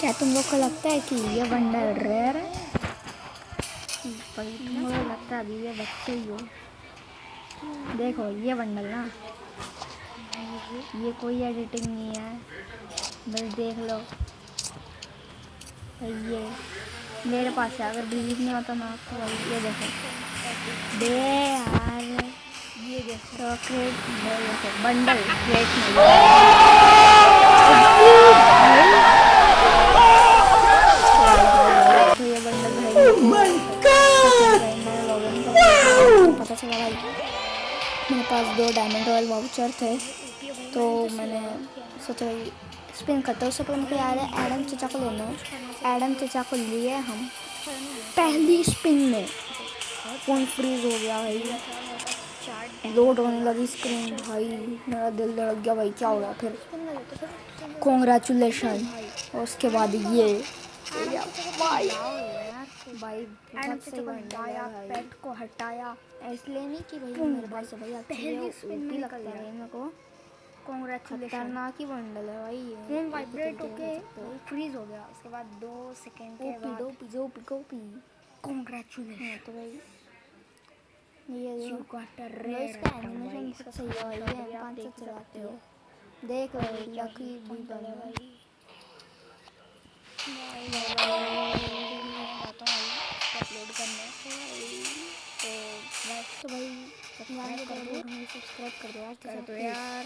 क्या तुम लोग को लगता है कि ये बंडल रेयर है? भाई मुझे लगता है अभी ये बच्चे ही हो। देखो ये बंडल ना, ये कोई एडिटिंग नहीं है, बस देख लो। ये मेरे पास है, अगर डिलीट नहीं होता ना तो भाई ये देखो बे यार, ये देखो क्रेट में, देखो बंडल क्रेट में तो ये बंडल भाई पता चला भाई मेरे पास 2 डायमंड रॉयल वाउचर थे, तो मैंने सोचा भाई स्पिन करता हूँ। उससे पहले मुझे याद है एडम चचा को लेना है। एडम चचा को लिए हम, पहली स्पिन में फ़ोन फ्रीज हो गया भाई, लोड होने लगी स्क्रीन भाई, मेरा दिल धड़क गया भाई, क्या हो गया फिर कॉन्ग्रेचुलेशन। और उसके बाद ये भाई बहुत सही हटाया, पेट को हटाया, इसलिए नहीं कि भाई मेरे पास है भाई, पहली स्पिन भी लगता है मेरे को। कांग्रेचुलेशन, खतरनाक ही बंडल है भाई ये। फोन वाइब्रेट होके फ्रीज हो गया, उसके बाद 2 सेकंड के बाद ओपी कांग्रेचुलेशन। तो भाई ये जो इसका एनिमेशन बहुत सही है भाई, ये 500 चलाती है, देख लो लकी भी बन है भाई। अपलोड करने तो भाई सब्सक्राइब कर दो यार, कर दो यार।